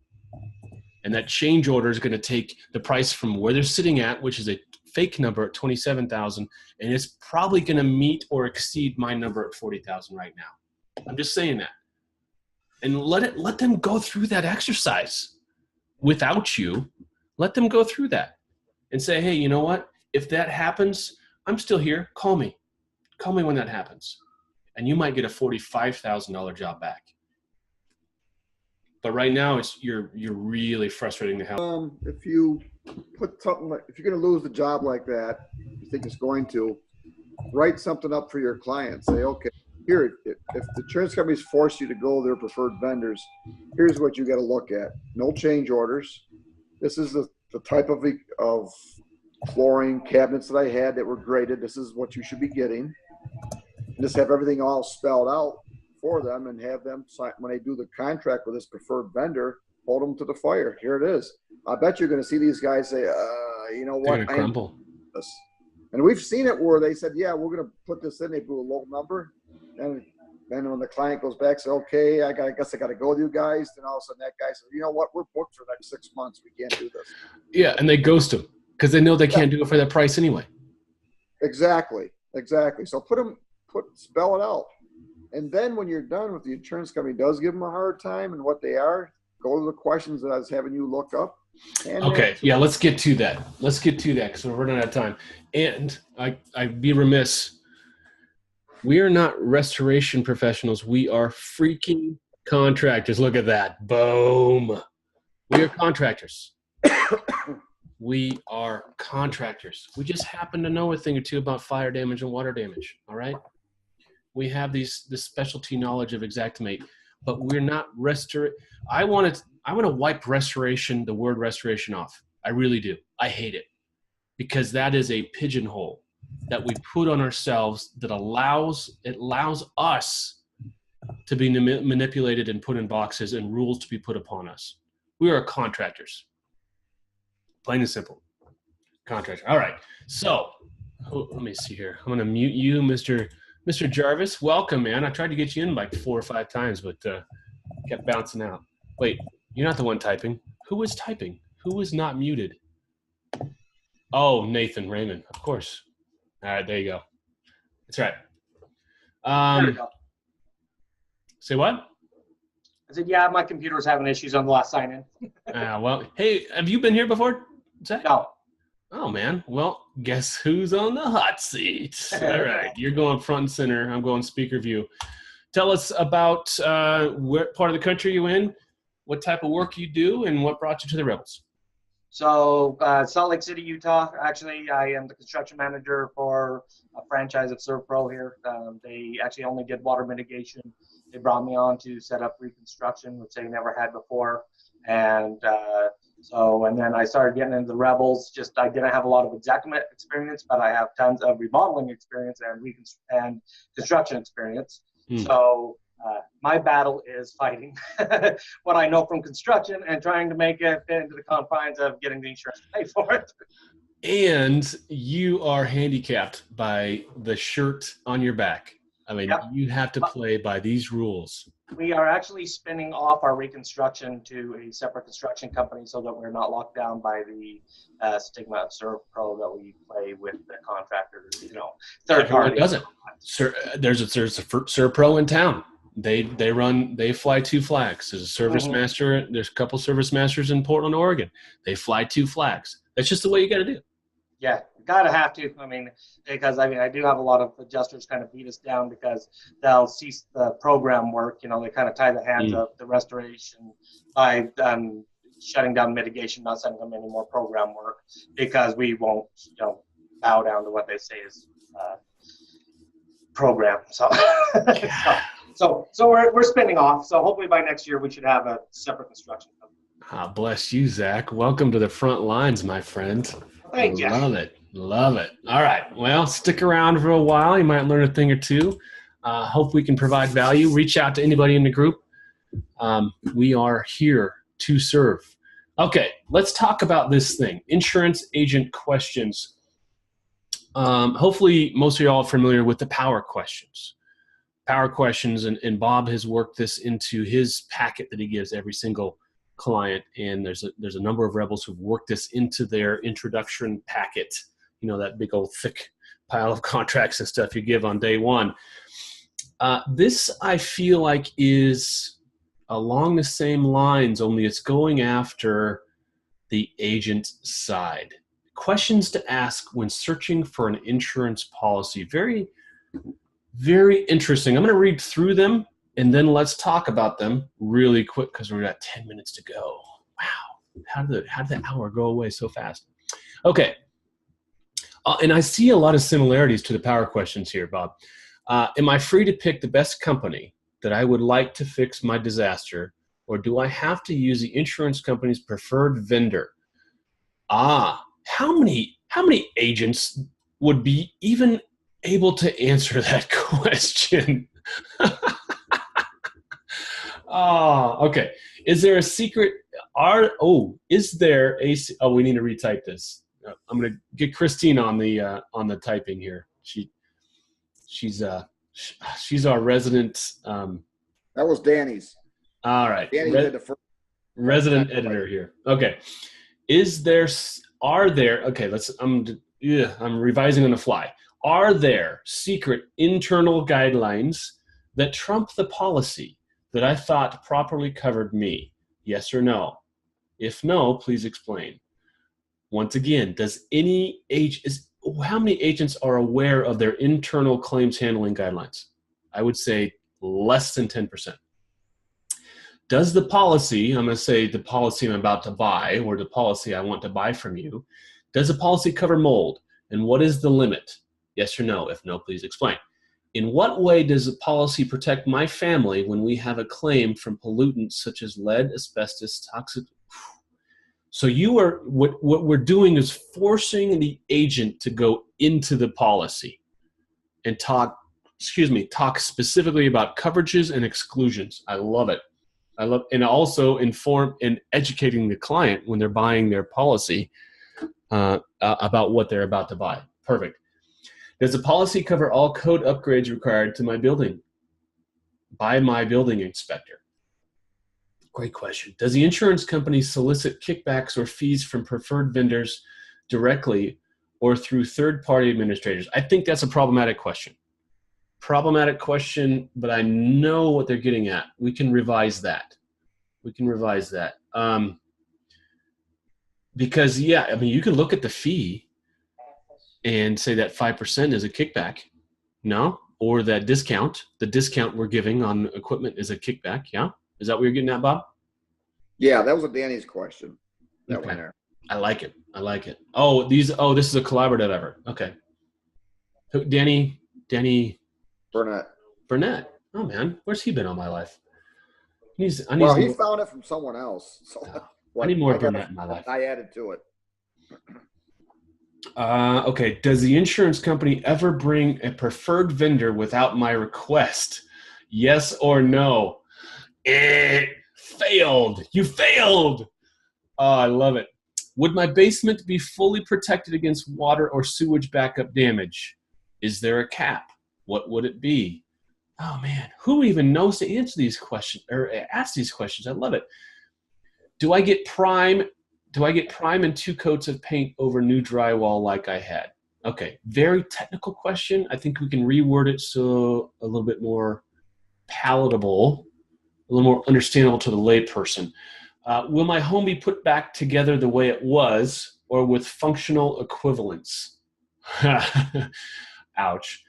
And that change order is going to take the price from where they're sitting at, which is a fake number at $27,000, and it's probably going to meet or exceed my number at $40,000 right now. I'm just saying that. And let them go through that exercise without you. Let them go through that and say, hey, you know what? If that happens, I'm still here. Call me. Call me when that happens. And you might get a $45,000 job back. But right now, you're really frustrating the hell. If you put something if you're going to lose the job like that, you think it's going to, write something up for your client. Say, okay, here, if the insurance companies force you to go their preferred vendors, here's what you got to look at. No change orders. This is the type of flooring cabinets that I had that were graded. This is what you should be getting. And just have everything all spelled out for them and have them sign when they do the contract with this preferred vendor, hold them to the fire. Here it is. I bet you're going to see these guys say, you know what? They're gonna crumble. And we've seen it where they said, yeah, we're going to put this in. They do a low number. And then when the client goes back, say, okay, I guess I got to go with you guys. Then all of a sudden that guy says, you know what? We're booked for the next 6 months. We can't do this. Yeah, and they ghost them because they know they can't do it for that price anyway. Exactly. So spell it out. And then when you're done with the insurance company does give them a hard time and what they are, go to the questions that I was having you look up. Okay. Yeah, let's get to that. Because we're running out of time. And I'd be remiss. We are not restoration professionals. We are freaking contractors. Look at that. Boom. We are contractors. We are contractors. We just happen to know a thing or two about fire damage and water damage. All right. We have this specialty knowledge of Xactimate, but we're not I want to wipe the word restoration off. I really do. I hate it because that is a pigeonhole that we put on ourselves that allows us to be manipulated and put in boxes and rules to be put upon us. We are contractors. Plain and simple. Contractor. All right. So let me see here. I'm going to mute you, Mr. Jarvis. Welcome, man. I tried to get you in like 4 or 5 times, but kept bouncing out. Wait, you're not the one typing. Who was typing? Who was not muted? Oh, Nathan Raymond, of course. All right, there you go. That's right. There you go. Say what? I said, yeah, my computer was having issues on the last sign in. Well, hey, have you been here before, Zach? No. Oh, man. Well, guess who's on the hot seat? All right. You're going front and center. I'm going speaker view. Tell us about what part of the country you're in, what type of work you do, and what brought you to the Rebels. So Salt Lake City, Utah. Actually, I am the construction manager for a franchise of Servpro here. They actually only did water mitigation. They brought me on to set up reconstruction, which they never had before. And then I started getting into the Rebels. I didn't have a lot of Xactimate experience, but I have tons of remodeling experience and construction experience. So My battle is fighting what I know from construction and trying to make it fit into the confines of getting the insurance to pay for it. And you are handicapped by the shirt on your back. I mean, Yep. you have to play by these rules. We are actually spinning off our reconstruction to a separate construction company so that we're not locked down by the stigma of ServPro that we play with the contractors, third Everyone party. does it. There's a ServPro in town. They fly 2 flags. There's a service master. There's a couple service masters in Portland, Oregon. They fly 2 flags. That's just the way you got to do. Yeah, gotta have to. Because I do have a lot of adjusters kind of beat us down because they'll cease the program work. They kind of tie the hands of the restoration by shutting down mitigation, not sending them any more program work because we won't, bow down to what they say is program. So, so we're spinning off. So hopefully by next year we should have a separate construction company. Bless you, Zach. Welcome to the front lines, my friend. Thank you. Love it. All right. Well, stick around for a while. You might learn a thing or two. Hope we can provide value. Reach out to anybody in the group. We are here to serve. Okay, let's talk about this thing. Insurance agent questions. Hopefully, most of you all are familiar with the power questions. Power questions, and Bob has worked this into his packet that he gives every single client, and there's a number of rebels who've worked this into their introduction packet, that big old thick pile of contracts and stuff you give on day one. This I feel like is along the same lines, only it's going after the agent side. Questions to ask when searching for an insurance policy. Very, very interesting. I'm going to read through them and then let's talk about them really quick because we've got 10 minutes to go. Wow. How did the hour go away so fast? Okay. And I see a lot of similarities to the power questions here, Bob. Am I free to pick the best company that I would like to fix my disaster, or do I have to use the insurance company's preferred vendor? How many agents would be even able to answer that question? Okay. Is there a secret? We need to retype this. I'm going to get Christine on the typing here. She's our resident. That was Danny's. All right. Danny did the first. Resident editor here. Okay. I'm revising on the fly. Are there secret internal guidelines that trump the policy that I thought properly covered me? Yes or no? If no, please explain. Once again, how many agents are aware of their internal claims handling guidelines? I would say less than 10%. Does the policy, I'm going to say the policy I'm about to buy or the policy I want to buy from you, does the policy cover mold? And what is the limit? Yes or no? If no, please explain. In what way does the policy protect my family when we have a claim from pollutants such as lead, asbestos, toxic? So what we're doing is forcing the agent to go into the policy and talk specifically about coverages and exclusions. I love it. And also inform and educating the client when they're buying their policy about what they're about to buy. Perfect. Does the policy cover all code upgrades required to my building by my building inspector? Great question. Does the insurance company solicit kickbacks or fees from preferred vendors directly or through third-party administrators? I think that's a problematic question. But I know what they're getting at. We can revise that. Because, you can look at the fee and say that 5% is a kickback. No? Or that discount, the discount we're giving on equipment is a kickback. Yeah? Is that what you're getting at, Bob? Yeah, that was a Danny's question. Okay. One there. I like it. This is a collaborative effort. Okay. Danny Burnett. Oh man, where's he been all my life? He found it from someone else. So I need more Burnett in my life. I added to it. Okay. Does the insurance company ever bring a preferred vendor without my request? Yes or no? Failed. You failed. Oh, I love it. Would my basement be fully protected against water or sewage backup damage? Is there a cap? What would it be? Oh man, who even knows to answer these questions or ask these questions? I love it. Do I get prime and 2 coats of paint over new drywall like I had? Okay, very technical question. I think we can reword it so a little bit more palatable, a little more understandable to the layperson. Will my home be put back together the way it was or with functional equivalents? Ouch.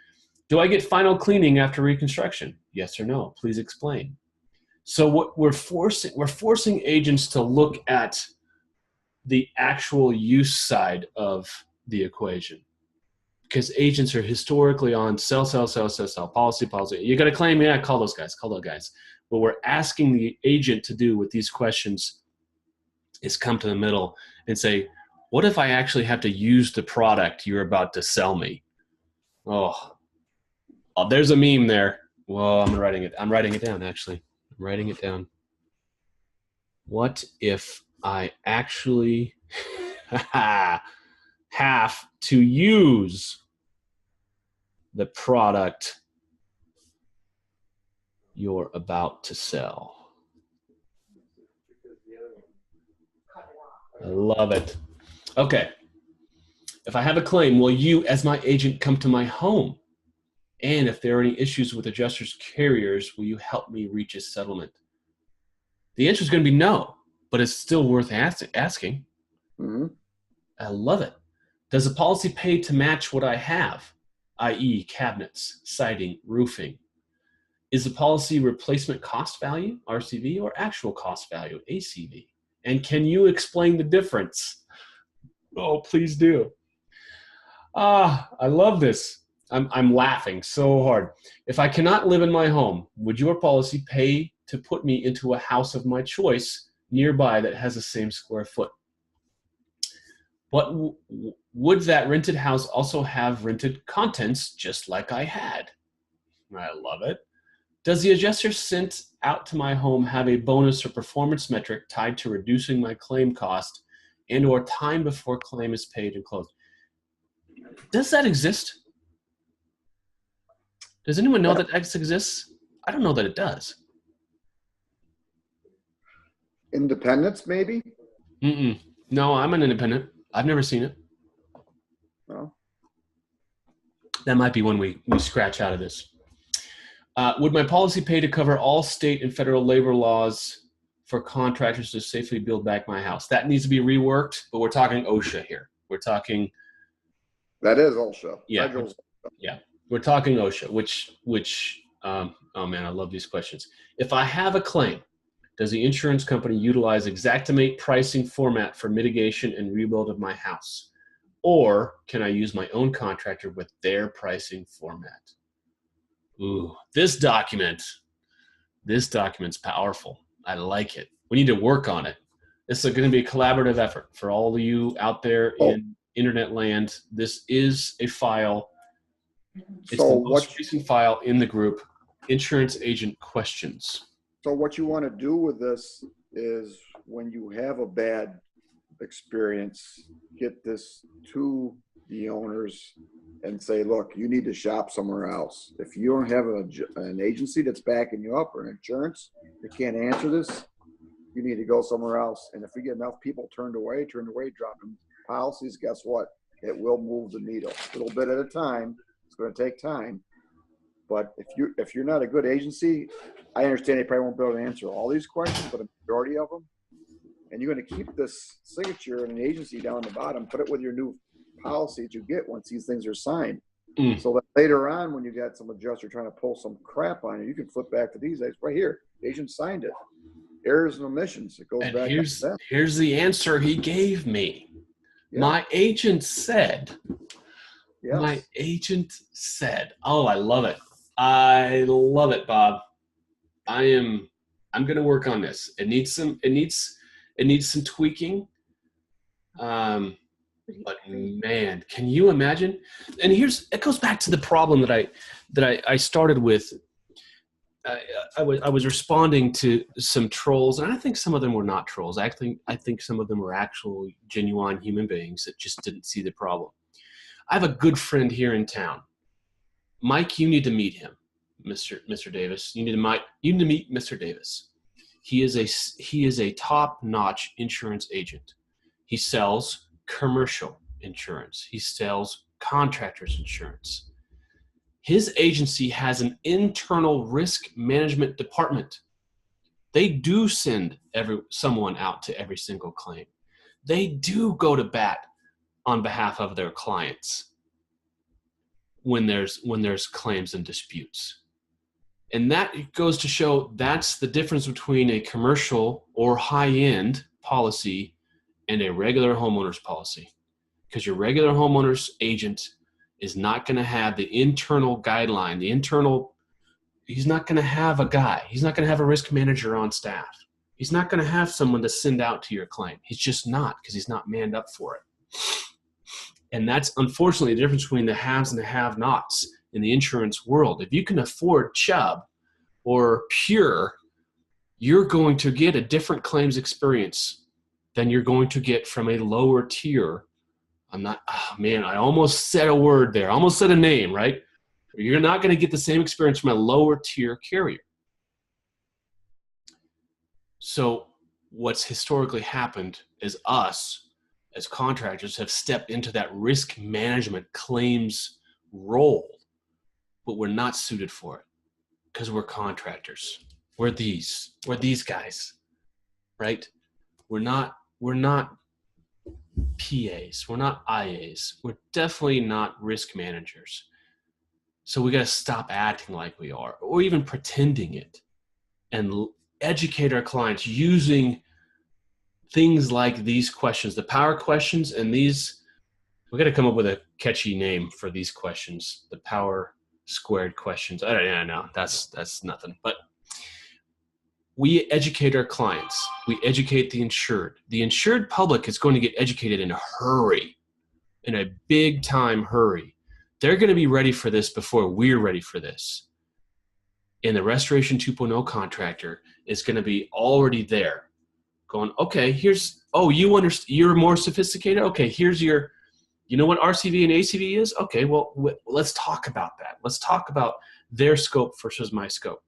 Do I get final cleaning after reconstruction? Yes or no? Please explain. So what we're forcing agents to look at the actual use side of the equation, because agents are historically on sell, policy. You got a claim? Yeah, call those guys. What we're asking the agent to do with these questions is come to the middle and say, what if I actually have to use the product you're about to sell me? Oh, there's a meme there. Well, I'm writing it down, actually. I'm writing it down. What if I actually have to use the product you're about to sell? I love it. Okay. If I have a claim, will you, as my agent, come to my home? And if there are any issues with adjusters carriers, will you help me reach a settlement? The answer is going to be no, but it's still worth asking. Mm-hmm. I love it. Does the policy pay to match what I have, i.e. cabinets, siding, roofing? Is the policy replacement cost value, RCV, or actual cost value, ACV? And can you explain the difference? Oh, please do. I love this. I'm laughing so hard. If I cannot live in my home, would your policy pay to put me into a house of my choice nearby that has the same square foot? But would that rented house also have rented contents just like I had? I love it. Does the adjuster sent out to my home have a bonus or performance metric tied to reducing my claim cost and or time before claim is paid and closed? Does that exist? Does anyone know that X exists? I don't know that it does. Independence, maybe? No, I'm an independent. I've never seen it. No. That might be one we scratch out of this. Would my policy pay to cover all state and federal labor laws for contractors to safely build back my house? That needs to be reworked, but we're talking OSHA here. We're talking... That is OSHA. Yeah. Yeah. We're talking OSHA, which oh man, I love these questions. If I have a claim, does the insurance company utilize Xactimate pricing format for mitigation and rebuild of my house? Or can I use my own contractor with their pricing format? Ooh, this document's powerful. I like it. We need to work on it. This is going to be a collaborative effort for all of you out there in internet land. This is a file. It's the most recent file in the group, Insurance Agent Questions. So what you want to do with this is when you have a bad experience, get this to the owners and say, look, you need to shop somewhere else. If you don't have an agency that's backing you up or an insurance that can't answer this, you need to go somewhere else. And if we get enough people turned away, dropping policies, guess what? It will move the needle a little bit at a time. It's going to take time. But if you're not a good agency, I understand they probably won't be able to answer all these questions, but a majority of them. And you're going to keep this signature in an agency down the bottom, put it with your new policies you get once these things are signed. So that later on, when you got some adjuster trying to pull some crap on you can flip back to these guys right here. The agent signed it. Errors and omissions. It goes and back. Here's the answer he gave me. Yeah. My agent said. Yes. My agent said. Oh, I love it. I love it, Bob. I'm going to work on this. It needs some tweaking. But man, can you imagine? And it goes back to the problem that I started with. I was responding to some trolls, and I think some of them were not trolls. I think some of them were actual genuine human beings that just didn't see the problem. I have a good friend here in town. Mike, you need to meet him, Mr. Davis. You need to meet Mr. Davis. He is a top-notch insurance agent. He sells commercial insurance. He sells contractors insurance. His agency has an internal risk management department. They do send someone out to every single claim. They do go to bat on behalf of their clients when there's claims and disputes. And that goes to show that's the difference between a commercial or high-end policy and a regular homeowner's policy. Because your regular homeowner's agent is not going to have the internal guideline, he's not going to have a guy. He's not going to have a risk manager on staff. He's not going to have someone to send out to your claim. He's just not, because he's not manned up for it. And that's unfortunately the difference between the haves and the have-nots in the insurance world. If you can afford Chubb or Pure, you're going to get a different claims experience than you're going to get from a lower tier. I almost said a word there. I almost said a name, right? You're not going to get the same experience from a lower tier carrier. So what's historically happened is us as contractors have stepped into that risk management claims role, but we're not suited for it because we're contractors. We're these guys, right? We're not PAs. We're not IAs. We're definitely not risk managers. So we got to stop acting like we are, or even pretending it, and educate our clients using things like these questions, the power questions, and these. We got to come up with a catchy name for these questions, the power squared questions. I don't know. That's nothing. But we educate our clients. We educate the insured. The insured public is going to get educated in a hurry, in a big time hurry. They're going to be ready for this before we're ready for this. And the Restoration 2.0 contractor is going to be already there going, okay, you're more sophisticated. Okay, here's you know what RCV and ACV is? Okay, well, let's talk about that. Let's talk about their scope versus my scope.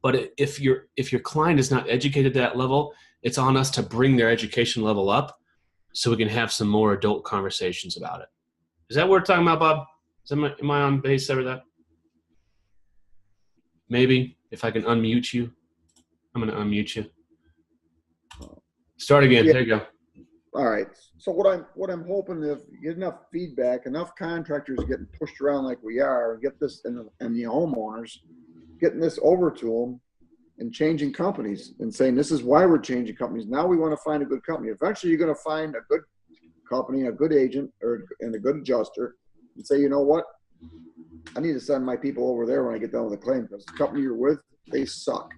But if your client is not educated at that level, it's on us to bring their education level up so we can have some more adult conversations about it. Is that what we're talking about, Bob? Am I on base over that? Maybe if I can unmute you, I'm going to unmute you. Start again. Yeah. There you go. All right. So what I'm hoping is get enough feedback, enough contractors getting pushed around like we are, and get this and the homeowners getting this over to them and changing companies and saying this is why we're changing companies. Now we want to find a good company. Eventually, you're going to find a good company, a good agent, and a good adjuster, and say, you know what, I need to send my people over there when I get done with the claim because the company you're with, they suck.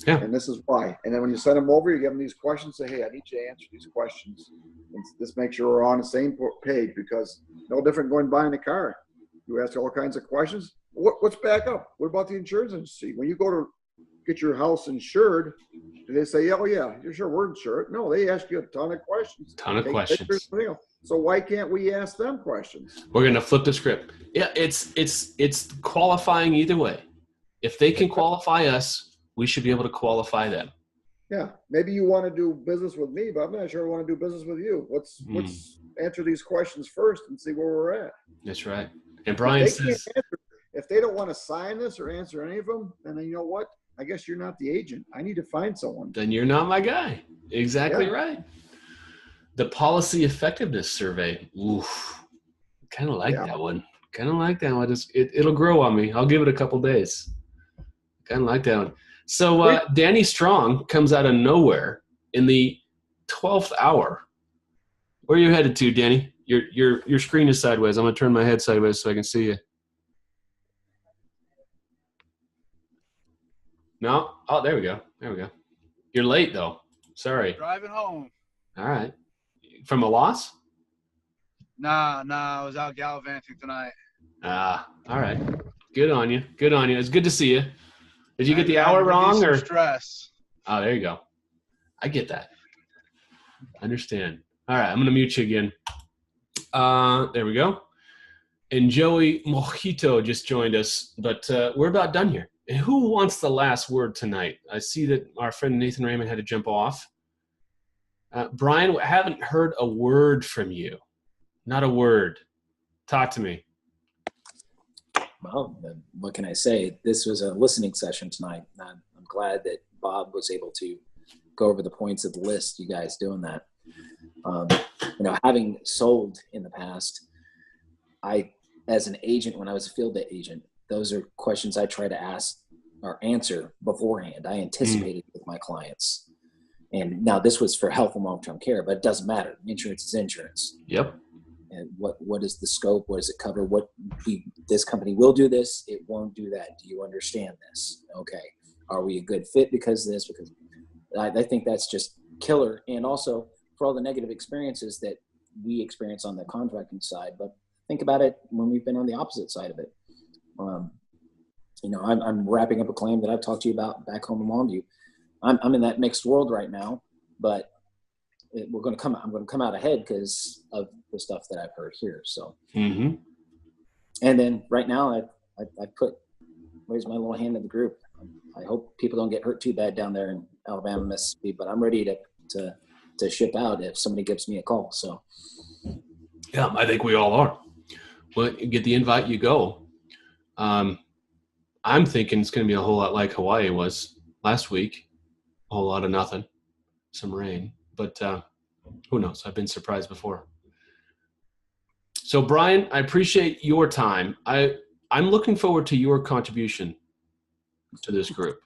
Yeah. And this is why. And then when you send them over, you give them these questions. Say, hey, I need you to answer these questions. And this makes sure we're on the same page because no different going buying a car. You ask all kinds of questions. What's back up? What about the insurance industry? When you go to get your house insured, do they say, oh, yeah, you're sure we're insured? No, they ask you a ton of questions. Questions. So why can't we ask them questions? We're going to flip the script. Yeah, it's qualifying either way. If they can qualify us, we should be able to qualify them. Yeah, maybe you want to do business with me, but I'm not sure I want to do business with you. Let's answer these questions first and see where we're at. That's right. And Brian says, if they don't want to sign this or answer any of them, then you know what? I guess you're not the agent. I need to find someone. Then you're not my guy. Exactly right. The policy effectiveness survey. Oof. Kind of like that one. Kind of like that one. It'll grow on me. I'll give it a couple days. Kind of like that one. So Danny Strong comes out of nowhere in the 12th hour. Where are you headed to, Danny? Your screen is sideways. I'm going to turn my head sideways so I can see you. No? Oh, there we go. There we go. You're late, though. Sorry. Driving home. All right. From a loss? Nah, I was out gallivanting tonight. All right. Good on you. Good on you. It's good to see you. Did you get the hour wrong or? Stress. Oh, there you go. I get that. Understand. All right, I'm going to mute you again. There we go. And Joey Mojito just joined us, but we're about done here. And who wants the last word tonight? I see that our friend Nathan Raymond had to jump off. Brian, I haven't heard a word from you. Not a word. Talk to me. Well, what can I say? This was a listening session tonight. I'm glad that Bob was able to go over the points of the list, you guys doing that. Having sold in the past, as an agent, when I was a field agent, those are questions I try to ask or answer beforehand. I anticipated with my clients. And now this was for health and long-term care, but it doesn't matter. Insurance is insurance. Yep. And what is the scope? What does it cover? This company will do this. It won't do that. Do you understand this? Okay. Are we a good fit because of this? Because I think that's just killer. And also for all the negative experiences that we experience on the contracting side, but think about it when we've been on the opposite side of it. I'm wrapping up a claim that I've talked to you about back home in Longview. I'm in that mixed world right now, but I'm going to come out ahead because of the stuff that I've heard here. So, and then right now I raised my little hand in the group. I hope people don't get hurt too bad down there in Alabama, Mississippi, but I'm ready to ship out if somebody gives me a call. So, yeah, I think we all are. Well, you get the invite, you go. I'm thinking it's going to be a whole lot like Hawaii was last week. A whole lot of nothing, some rain, but who knows? I've been surprised before. So, Brian, I appreciate your time. I'm looking forward to your contribution to this group.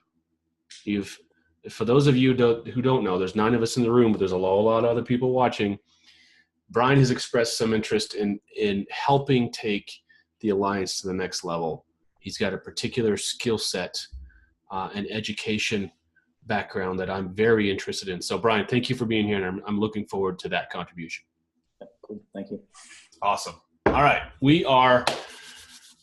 For those of you who don't know, there's 9 of us in the room, but there's a lot of other people watching. Brian has expressed some interest in helping take the Alliance to the next level. He's got a particular skill set and education background that I'm very interested in. So, Brian, thank you for being here, and I'm looking forward to that contribution. Cool. Thank you. Awesome. All right. We are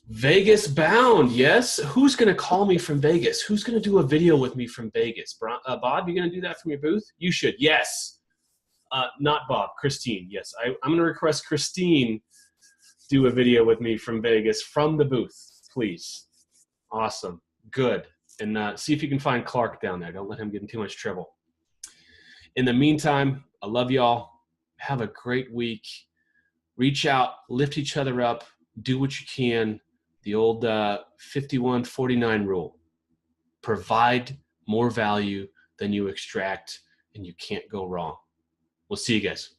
Vegas bound. Yes. Who's going to call me from Vegas? Who's going to do a video with me from Vegas? Bob, you going to do that from your booth? You should. Yes. Not Bob. Christine. Yes. I'm going to request Christine do a video with me from Vegas from the booth, please. Awesome. Good. And see if you can find Clark down there. Don't let him get in too much trouble. In the meantime, I love y'all. Have a great week. Reach out, lift each other up, do what you can. The old 51-49 rule. Provide more value than you extract, and you can't go wrong. We'll see you guys.